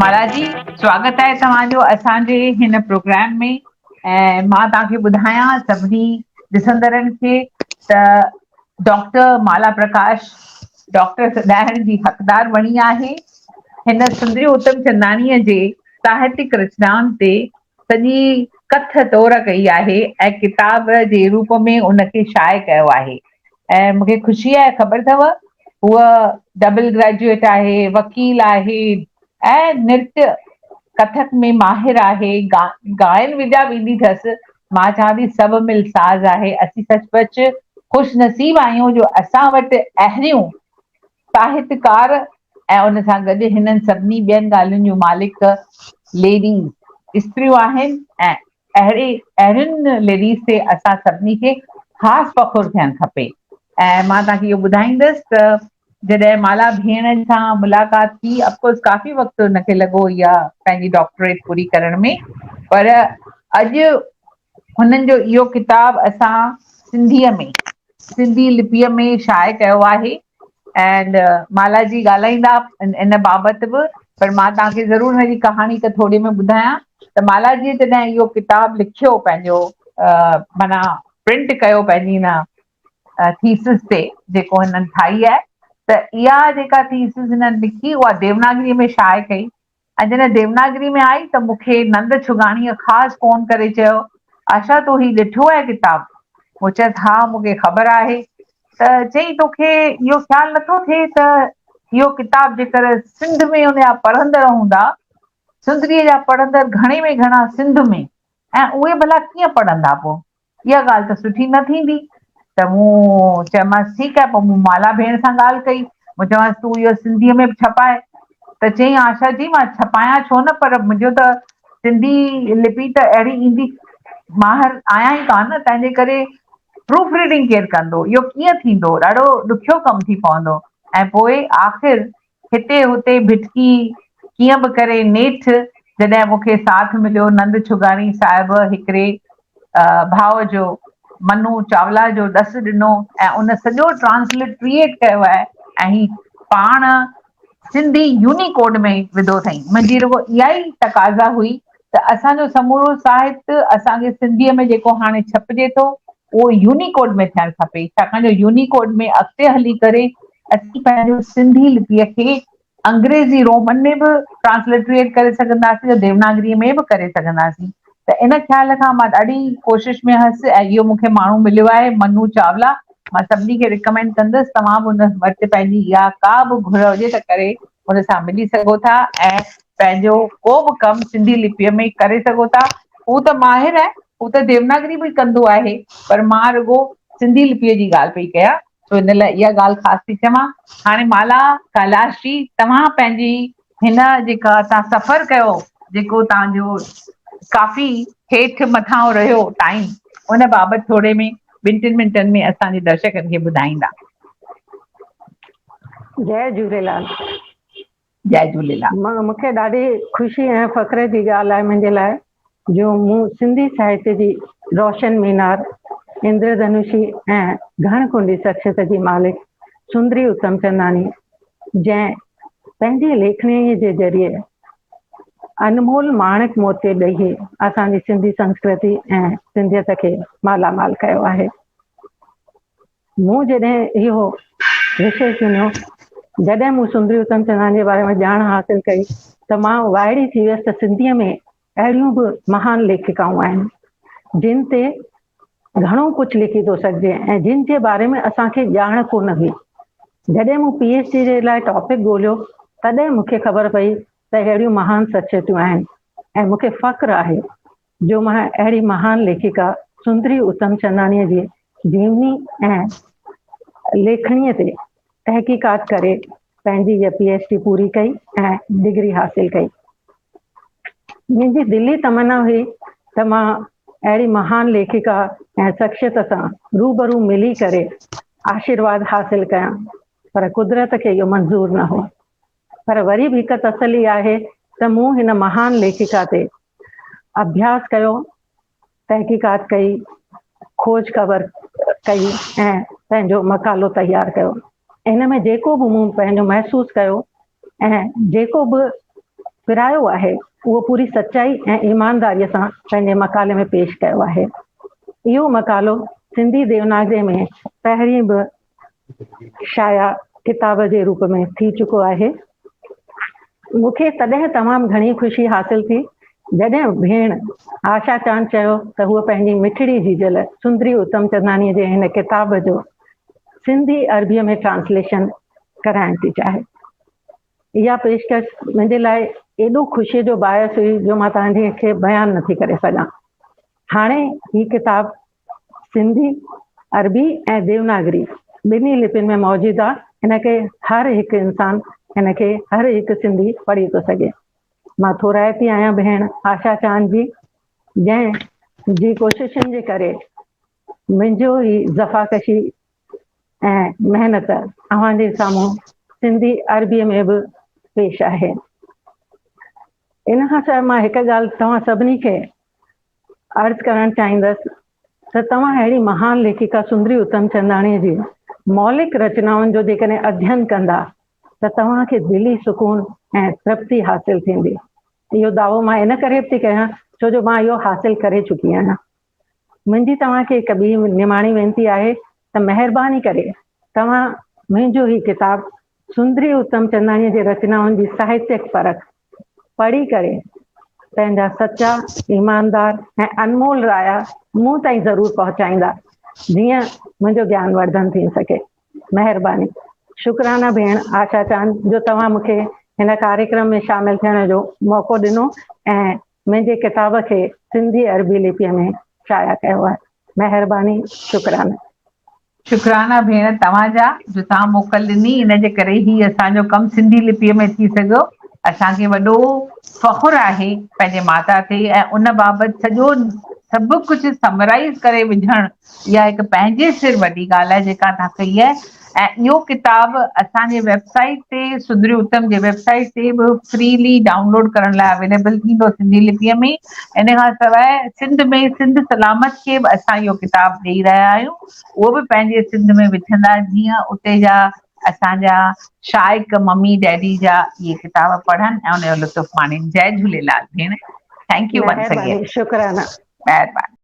माला जी, स्वागत आहे तव्हांजो असांजे हिन प्रोग्राम में। ऐं मां तव्हांखे ॿुधायां सभिनी ॾिसंदड़नि खे त डॉक्टर माला प्रकाश डॉक्टर सॾाइण जी हक़दार बणी आहे। हिन सुंदरी उतमचंदाणीअ जे साहित्यिक रचनाउनि ते सॼी कथ तौर कई आहे ऐं किताब जे रूप में उनखे शाये कयो आहे। ऐं मूंखे ख़ुशी आहे, ख़बर अथव हूअ डबल ग्रेजुएट आहे, वकील आहे ऐं नृत्य कथक में माहिर आहे। गायन विद्या बि ईंदी अथसि। मां चवां थी सभु मिल साज़ आहे। असीं सचुपच ख़ुशि नसीब आहियूं जो असां वटि अहिड़ियूं साहित्यकार ऐं उन सां गॾु हिननि सभिनी ॿियनि ॻाल्हियुनि जूं मालिक लेडीज़ स्त्रियूं आहिनि। ऐं अहिड़ियुनि लेडीज़ ते असां सभिनी खे ख़ासि फ़खुरु थियणु खपे। ऐं मां तव्हांखे इहो ॿुधाईंदसि त जॾहिं माला भेण सां मुलाक़ात थी, अफकोर्स काफ़ी वक़्तु हुनखे लॻो इहा पंहिंजी डॉक्टरेट पूरी करण में, पर अॼु हुननि जो इहो किताब असां सिंधीअ में सिंधी लिपीअ में शाये कयो आहे। एंड माला जी ॻाल्हाईंदा इन बाबति बि, पर मां तव्हांखे ज़रूरु हिनजी कहाणी त थोरी में ॿुधायां त माला जी जॾहिं इहो किताब लिखियो पंहिंजो माना प्रिंट कयो पंहिंजी हिन थीसिस ते जेको हिननि ठाही आहे, त इहा जेका थीसिस हिननि लिखी उहा देवनागरीअ में शाये कई। ऐं जॾहिं देवनागरी में आई त मूंखे नंद छुगाणीअ ख़ासि फ़ोन करे चयो, आशा तो ही ॾिठो आहे किताब? मूं चयसि हा मूंखे ख़बर आहे। त चई तोखे इहो ख़्यालु नथो थिए त इहो किताब जेकर सिंध में हुनजा पढ़ंदड़ हूंदा, सुंदरीअ जा पढ़ंदड़ घणे में घणा सिंध में, ऐं उहे भला कीअं पढ़ंदा पोइ? इहा ॻाल्हि त सुठी न थींदी। त मूं चयोमांसि ठीकु आहे। पोइ मूं माला भेण सां ॻाल्हि कई। मूं चयोमांसि तूं इहो सिंधीअ में बि छपाए। त चई आशा जी मां छपायां छो न, पर मुंहिंजो त सिंधी लिपि त अहिड़ी ईंदी माहिर आहियां ई कान, तंहिंजे करे प्रूफ रीडिंग केरु कंदो? इहो कीअं थींदो? ॾाढो ॾुखियो कमु थी पवंदो। ऐं पोइ आख़िर हिते हुते भिटकी कीअं बि करे नेठि जॾहिं मूंखे साथ मिलियो नंद छुगाणी साहिब हिकिड़े भाउ जो, मनु चावला जो ॾसु ॾिनो ऐं उन सॼो ट्रांसलिट्रिएट कयो आहे ऐं ही पाण सिंधी यूनिकोड में विधो अथई। मुंहिंजी रुॻो इहा ई तक़ाज़ा हुई त असांजो समूरो साहित्य असांखे सिंधीअ में जेको हाणे छपिजे थो उहो यूनिकोड में थियणु खपे, छाकाणि जो यूनिकोड में अॻिते हली करे असीं पंहिंजो सिंधी लिपीअ खे अंग्रेज़ी रोमन में बि ट्रांसलिट्रेट करे सघंदासीं, देवनागरीअ में बि करे सघंदासीं। त इन ख़्याल खां मां ॾाढी कोशिशि में हुअसि ऐं इहो मूंखे माण्हू मिलियो आहे मनु चावला। मां सभिनी खे रिकमेंड कंदसि तव्हां बि हुन वटि पंहिंजी इहा का बि घुर हुजे त करे हुन सां मिली सघो था ऐं पंहिंजो को बि कमु सिंधी लिपीअ में करे सघो था। हू त माहिर आहे, हू त देवनागरी बि कंदो आहे, पर मां रुॻो सिंधी लिपीअ जी ॻाल्हि पई कयां, छो हिन लाइ इहा ॻाल्हि ख़ासि थी चवां। हाणे माला कैलाश जी, तव्हां पंहिंजी हिन जेका तव्हां सफ़र कयो, जेको तव्हांजो काफ़ी हेठि मथां रहियो टाइम, उन बाबति थोरे में 2-3 मिंटनि में असांजे दर्शकनि खे ॿुधाईंदा। जय झूलेलाल। जय झूलेलाल। मूंखे ॾाढी ख़ुशी ऐं फ़ख्र जी ॻाल्हि आहे मुंहिंजे लाइ जो मूं सिंधी साहित्य जी रोशन मीनार, इंद्रधनुषी ऐं घणकुंडी शख़्सियत जी मालिक सुंदरी उतमचंदाणी, जंहिं पंहिंजी लेखनीअ जे ज़रिए अनमोल माणिक मोती ॾेई असांजी सिंधी संस्कृति ऐं सिंधियत खे मालामाल कयो आहे। मूं जॾहिं इहो विषय चुनियो, जॾहिं मूं सुंदरी उतमचंदाणी जे बारे में ॼाण हासिल कई त मां वाइड़ी थी वियसि त सिंधीअ में अहिड़ियूं बि महान लेखिकाऊं आहिनि जिन ते घणो कुझु लिखी थो सघिजे ऐं जिन जे बारे में असांखे ॼाण कोन हुई। जॾहिं मूं PhD जे लाइ टॉपिक ॻोल्हियो तॾहिं मूंखे ख़बर पई त अहिड़ियूं महान शख़्सियतूं आहिनि ऐं मूंखे फ़ख्रु आहे जो मां अहिड़ी महान लेखिका सुंदरी उतमचंदाणीअ जी जीवनी ऐं लेखणीअ ते तहक़ीक़ात करे पंहिंजी इहा PhD पूरी कई ऐं डिग्री हासिल कई। मुंहिंजी दिली तमन्ना हुई त मां अहिड़ी महान लेखिका ऐं शख़्सियत सां रूबरू मिली करे आशीर्वाद हासिल कयां, पर कुदरत खे इहो मंज़ूर न हो। पर वरी बि हिकु तसली आहे त मूं हिन महान लेखिका ते अभ्यास कयो, तहक़ीक़ात कई, खोज ख़बर कई ऐं पंहिंजो मक़ालो तयारु कयो। इन में जेको बि मूं पंहिंजो महसूसु कयो ऐं जेको बि विरायो आहे उहो पूरी सच्चाई ऐं ईमानदारीअ सां पंहिंजे मकाले में पेश कयो आहे। इहो मकालो सिंधी देवनागरी में पहिरीं बि शाया किताब जे रूप में थी चुको आहे। मूंखे तॾहिं तमामु घणी ख़ुशी हासिल थी जॾहिं भेण आशा चांद चयो त हूअ पंहिंजी मिठड़ी जीजल सुंदरी उतमचंदानीअ जे हिन किताब जो सिंधी अरबीअ में ट्रांसलेशन कराइण थी चाहे। इहा पेशकश मुंहिंजे लाइ एॾो ख़ुशीअ जो बायस हुई जो मां तव्हांजे खे बयानु नथी करे सघां। हाणे ही किताब सिंधी, अरबी ऐं देवनागरी ॿिन्ही लिपियुनि में मौजूदु आहे। हिनखे हर हिकु इंसान, हिनखे हर हिकु सिंधी पढ़ी थो सघे। मां थोराइती आहियां भेण आशा चांद जी, जंहिं जी कोशिशुनि जे करे मुंहिंजो ही ज़फ़ाकशी ऐं महिनत अव्हांजे साम्हूं सिंधी अरबीअ में बि पेश आहे। इन खां सवाइ मां हिकु ॻाल्हि तव्हां सभिनी खे अर्ज़ु करणु चाहींदसि त तव्हां अहिड़ी महान लेखिका सुंदरी उतमचंदाणीअ जी मौलिक रचनाउनि जो जेकॾहिं अध्ययन कंदा त तव्हांखे दिली सुकून ऐं तृप्ति हासिल थींदी। इहो दावो मां इन करे थी कयां छो जो मां इहो हासिल करे चुकी आहियां। मुंहिंजी तव्हांखे हिकु ॿी निमाणी वेनती आहे त महिरबानी करे तव्हां मुंहिंजो ही किताब सुंदरी उतमचंदाणीअ जे रचनाउनि जी साहित्यिक परख पढ़ी करे पंहिंजा सचा, ईमानदार ऐं अनमोल राया मूं ताईं ज़रूरु पहुचाईंदा जीअं मुंहिंजो ज्ञान वर्धन थी सघे। महिरबानी। शुक्राना भेण आशा चांद जो तव्हां मूंखे हिन कार्यक्रम में शामिल थियण जो मौक़ो ॾिनो ऐं मुंहिंजे किताब खे सिंधी अरबी लिपीअ में शाया कयो आहे। महिरबानी, शुक्राना। शुक्राना भेण तव्हांजा जो तव्हां मोकल ॾिनी, इन जे करे ही असांजो कमु सिंधी लिपीअ में थी सघियो। असांखे वॾो फ़ख़ुरु आहे पंहिंजे माता ते ऐं उन बाबति सभु कुझु समराइज़ करे विझणु इहा हिकु पंहिंजे सिर वॾी ॻाल्हि आहे जेका तव्हां कई आहे। ऐं इहो किताबु असांजे वेबसाइट ते सुंदरी उत्तम जे वेबसाइट ते बि फ्रीली डाउनलोड करण लाइ अवेलेबल थींदो सिंधी लिपीअ में। इन खां सवाइ सिंध में सिंध सलामत खे बि असां इहो किताबु ॾेई रहिया आहियूं। उहो बि पंहिंजे सिंध में विझंदा जीअं उते जा असांजा शाइक़ मम्मी डैडी जा इहे किताब पढ़नि ऐं उनजो लुत्फ़ माणनि। जय झूलेलाल भेण। Thank you once again. महिरबानी, शुक्राना। महिरबानी।